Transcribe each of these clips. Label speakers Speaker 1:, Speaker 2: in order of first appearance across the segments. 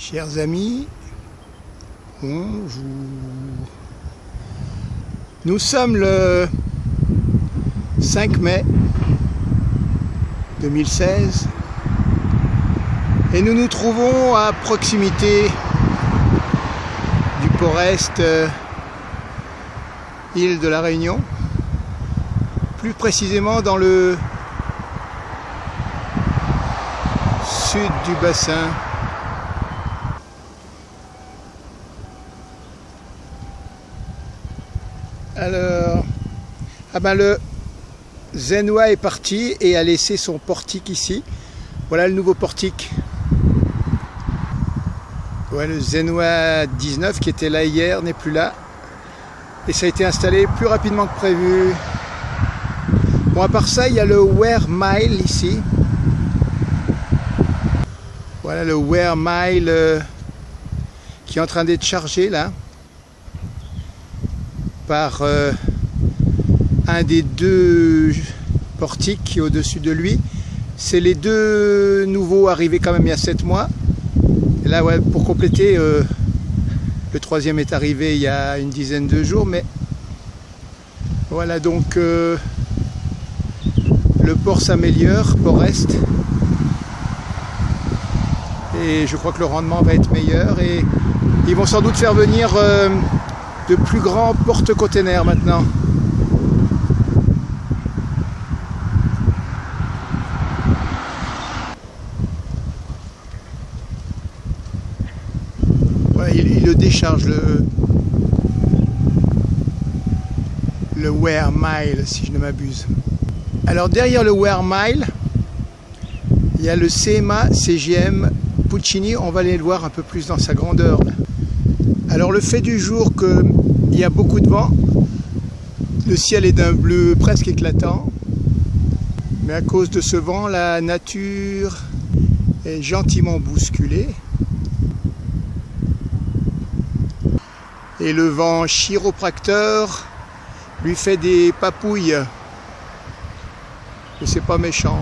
Speaker 1: Chers amis, bonjour. Nous sommes le 5 mai 2016 et nous nous trouvons à proximité du port-est île de la Réunion, plus précisément dans le sud du bassin. Alors, le Zenwa est parti et a laissé son portique ici. Voilà le nouveau portique. Ouais, le Zenwa 19 qui était là hier n'est plus là. Et ça a été installé plus rapidement que prévu. Bon, à part ça, il y a le Wear Mile ici. Voilà le Wear Mile qui est en train d'être chargé là. Par un des deux portiques qui est au-dessus de lui. C'est les deux nouveaux arrivés quand même il y a 7 mois. Et là, ouais, pour compléter, le troisième est arrivé il y a une dizaine de jours. Mais voilà, donc le port s'améliore, port-est. Et je crois que le rendement va être meilleur. Et ils vont sans doute faire venir de plus grands porte-containers maintenant. Ouais, il le décharge, le Wear Mile, si je ne m'abuse. Alors derrière le Wear Mile, il y a le CMA CGM Puccini. On va aller le voir un peu plus dans sa grandeur. Alors le fait du jour qu'il y a beaucoup de vent, le ciel est d'un bleu presque éclatant, mais à cause de ce vent, la nature est gentiment bousculée. Et le vent chiropracteur lui fait des papouilles. Et c'est pas méchant.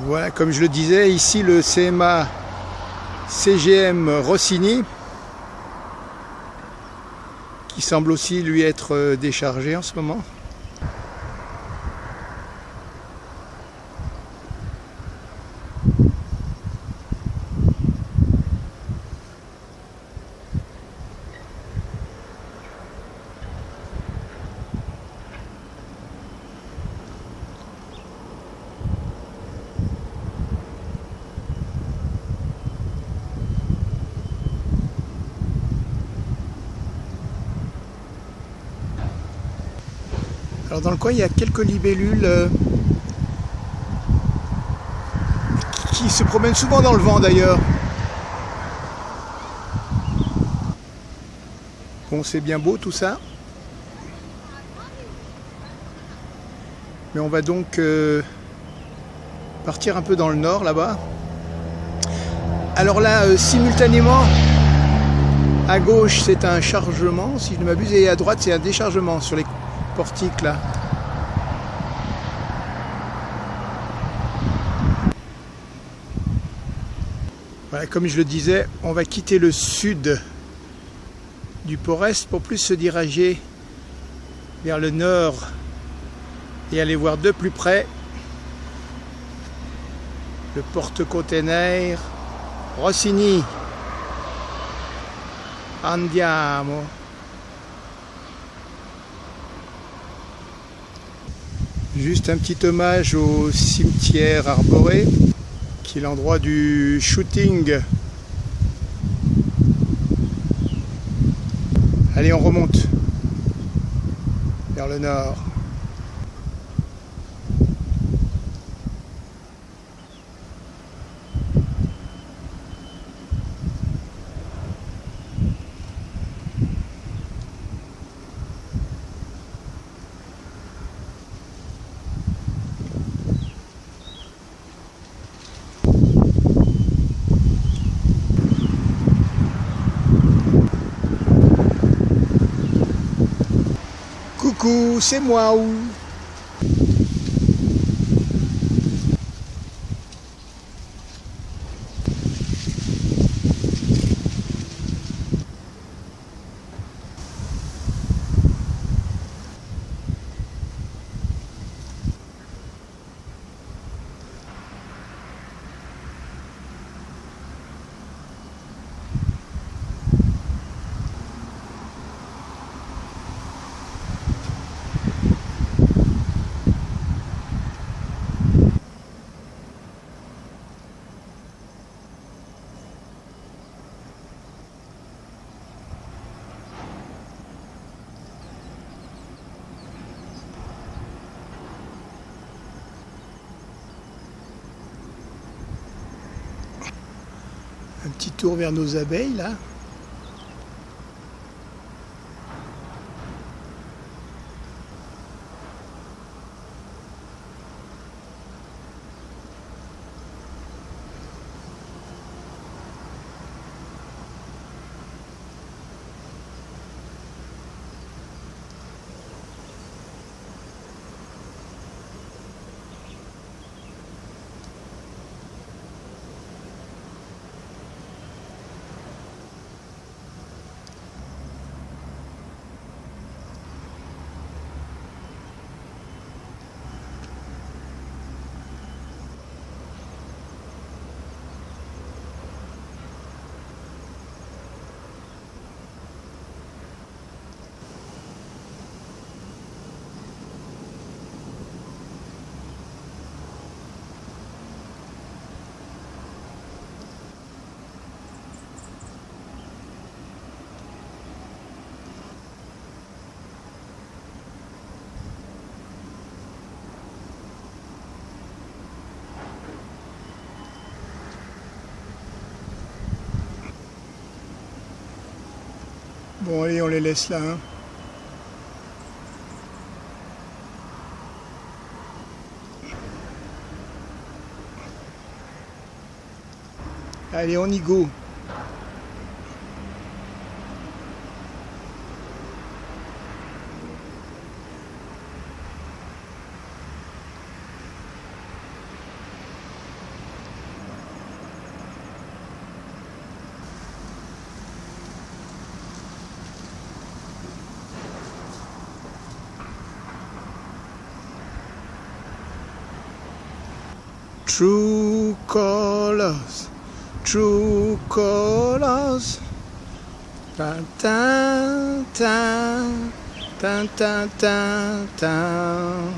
Speaker 1: Voilà, comme je le disais, ici le CMA CGM Rossini, qui semble aussi lui être déchargé en ce moment. Alors dans le coin, il y a quelques libellules qui se promènent souvent dans le vent d'ailleurs. Bon, c'est bien beau tout ça. Mais on va donc partir un peu dans le nord là-bas. Alors là, simultanément, à gauche c'est un chargement, si je ne m'abuse, et à droite c'est un déchargement sur les portique là. Voilà, comme je le disais, on va quitter le sud du port-est pour plus se diriger vers le nord et aller voir de plus près le porte-container Rossini. Andiamo. Juste un petit hommage au cimetière arboré, qui est l'endroit du shooting. Allez, on remonte vers le nord. Coucou, c'est moi où? Un petit tour vers nos abeilles là. Bon allez, on les laisse là. Hein. Allez, on y go. True colors, true colors. Tan tan tan tan tan tan tan.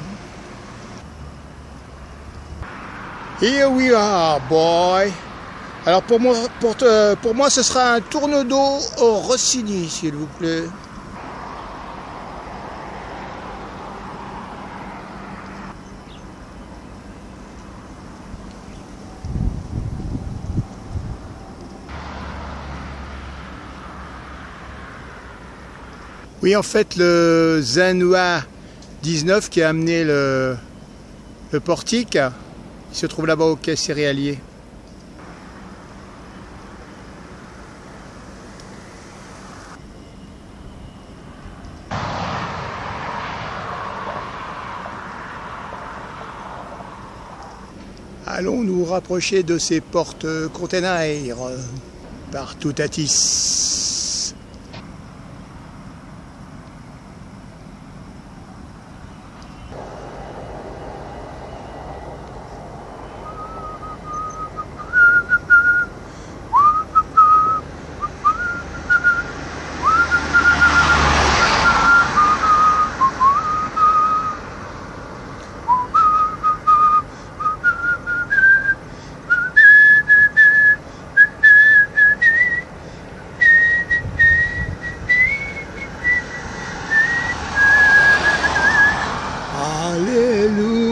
Speaker 1: Here we are, boy. Alors pour moi, ce sera un tourne-dos au Rossini, s'il vous plaît. Oui, en fait, le Zanhua 19 qui a amené le portique, il se trouve là-bas au quai céréalier. Allons nous rapprocher de ces portes containers partout à Tis. Alléluia,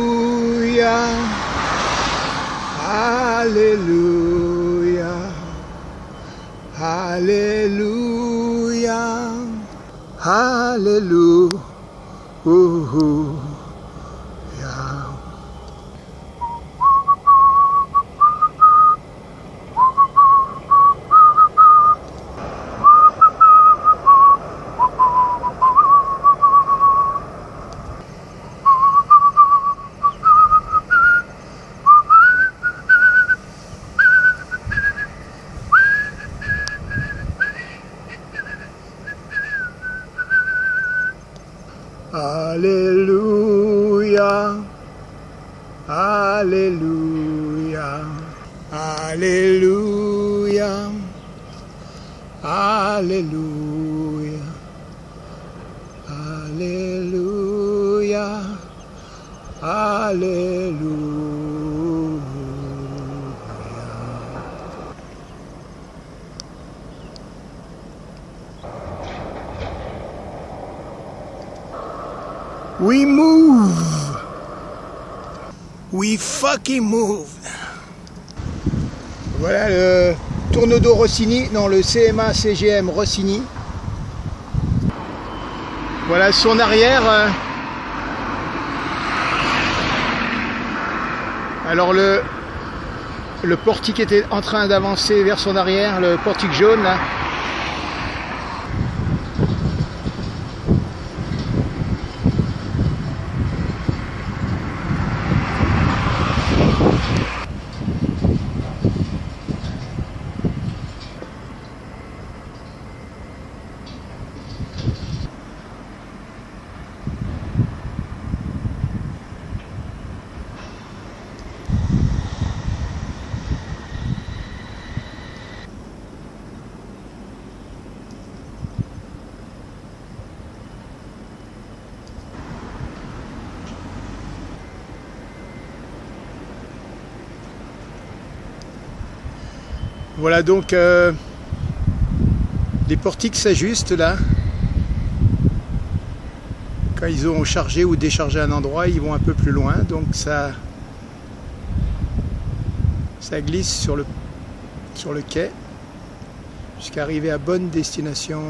Speaker 1: Alléluia, Alléluia, Alléluia. Alléluia, Alléluia, Alléluia, Alléluia, Alléluia, Alléluia. We move. We fucking move. Voilà le Tournedo Rossini, non le CMA CGM Rossini. Voilà son arrière. Alors le portique était en train d'avancer vers son arrière, le portique jaune là. Voilà donc les portiques s'ajustent là. Quand ils ont chargé ou déchargé un endroit, ils vont un peu plus loin, donc ça glisse sur le quai jusqu'à arriver à bonne destination.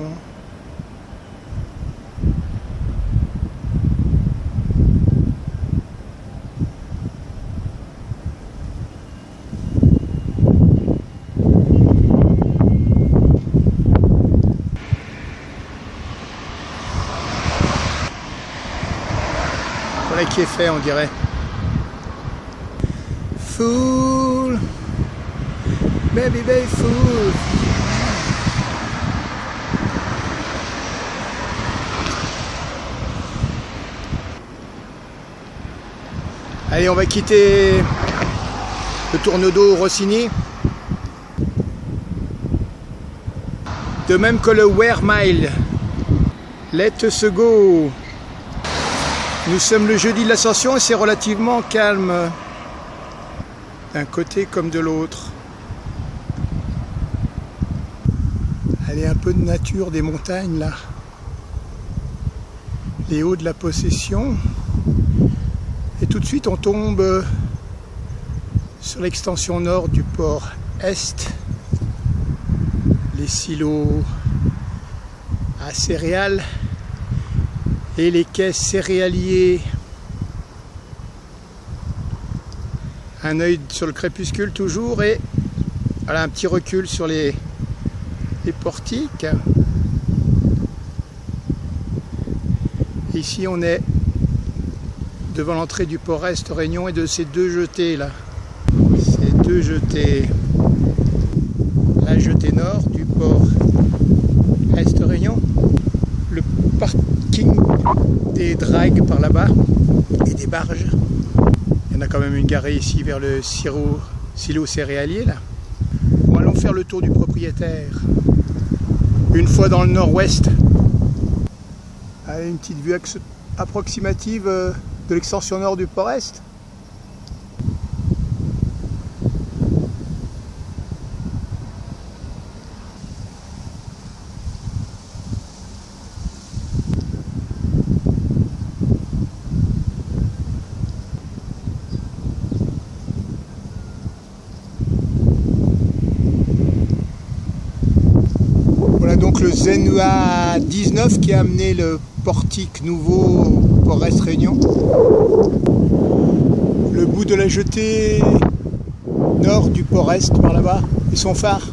Speaker 1: Voilà qui est fait, on dirait. Fool, baby, baby, fool. Allez, on va quitter le Tournedo Rossini. De même que le Ware Mile. Let us go. Nous sommes le jeudi de l'Ascension et c'est relativement calme d'un côté comme de l'autre. Allez, un peu de nature des montagnes là. Les hauts de la Possession. Et tout de suite on tombe sur l'extension nord du port Est. Les silos à céréales. Et les quais céréaliers. Un œil sur le crépuscule toujours et voilà un petit recul sur les portiques. Ici on est devant l'entrée du port Est Réunion et de ces deux jetées là. Ces deux jetées. La jetée nord du port Est Réunion. Le parking des dragues par là-bas et des barges. Il y en a quand même une garée ici vers le silo céréalier là. Bon, allons faire le tour du propriétaire. Une fois dans le nord-ouest. Allez, une petite vue approximative de l'extension nord du port Est. Donc le Zenua 19 qui a amené le portique nouveau au port Est Réunion. Le bout de la jetée nord du port Est par là-bas et son phare.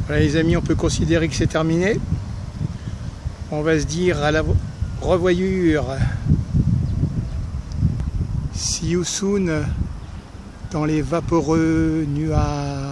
Speaker 1: Voilà les amis, on peut considérer que c'est terminé. On va se dire à la revoyure. See you soon dans les vaporeux nuages.